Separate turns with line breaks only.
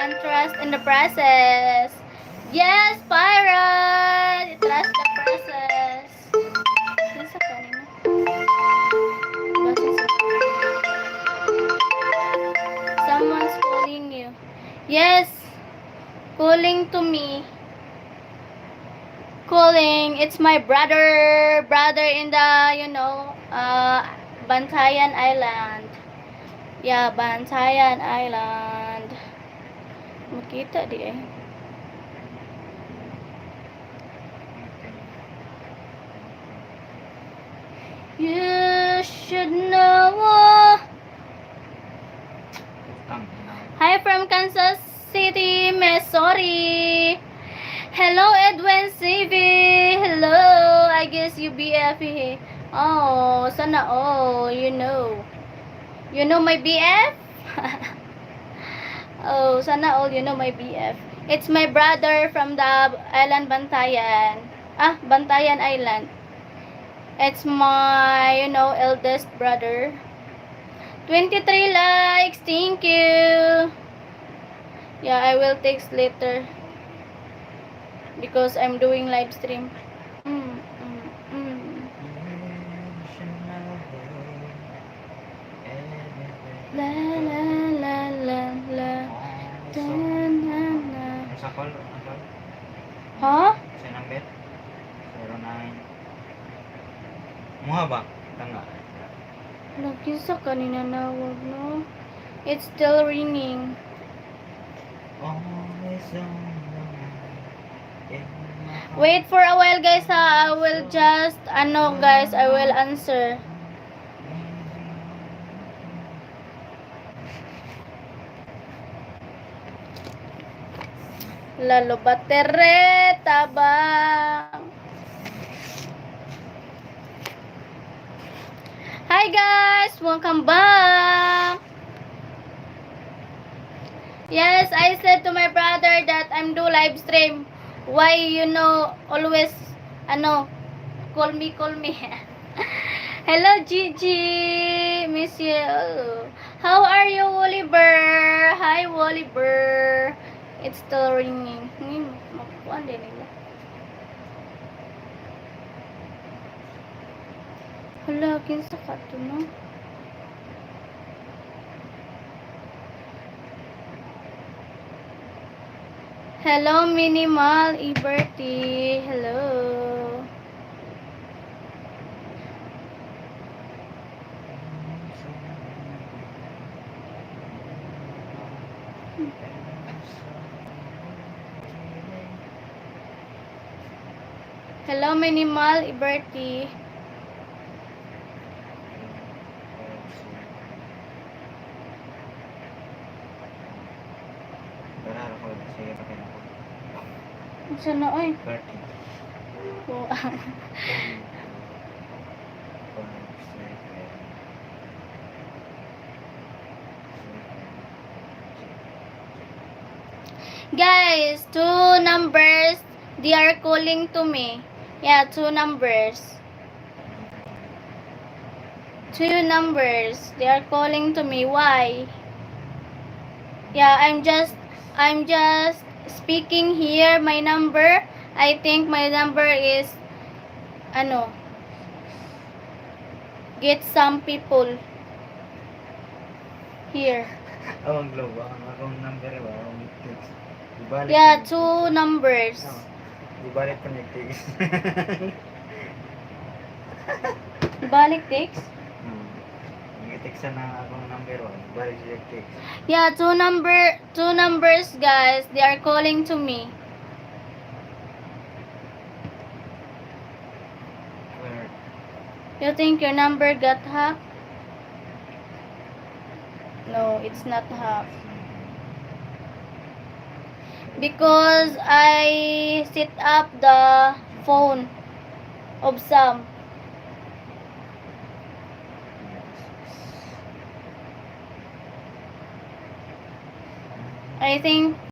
and trust in the process. Yes, Pirate! Trust the process. Sino sa kanina? Basta someone's calling you. Yes, calling to me. Calling. It's my brother. Brother in the, Bantayan Island. Yeah, Bantayan Island. Makita di eh. You should know. Hi from Kansas City, Missouri. Hello, Edwin CV. Hello. I guess you BF. Oh, sana all. You know my BF? Oh, sana all you know my BF. It's my brother from the island Bantayan. Bantayan Island. It's my, eldest brother. 23 likes. Thank you. Yeah, I will text later. Because I'm doing live stream. La la la la la. Da, na, na.
Sa call,
Ha?
sa number 09. Muha ba? Tanga.
Lagi sa kanina nawag, no? It's still ringing.
Always on the mind.
Wait for a while, guys, ha? I will just, guys, I will answer. Lalo batere, tabang. Hi, guys! Welcome back! Yes, I said to my brother that I'm do live stream. Why, always, call me. Hello, Gigi. Miss you. How are you, Oliver? Hi, Oliver. It's still ringing. Makukuha din nila. Hala, kinsa ka to, no? Hello, Minimal Iberty. Hello. Hello, Minimal Iberty.
Barara ko. Sige, pakin ako.
Saan na, oy?
30.
Oh, guys, 2 numbers, they are calling to me. Yeah, 2 numbers. 2 numbers, they are calling to me. Why? Yeah, I'm just speaking here my number. I think my number is get some people here.
Ang globe, ang akong number ba? Ang text. Ibalik
Yeah,
ko.
2 numbers.
Ibalik ko ni text.
Balik text?
Nag-text na akong number ba? Ibalik siya text.
Yeah, 2 numbers, guys. They are calling to me.
Where?
You think your number got hacked? No, it's not hacked. Because I set up the phone of Sam. I think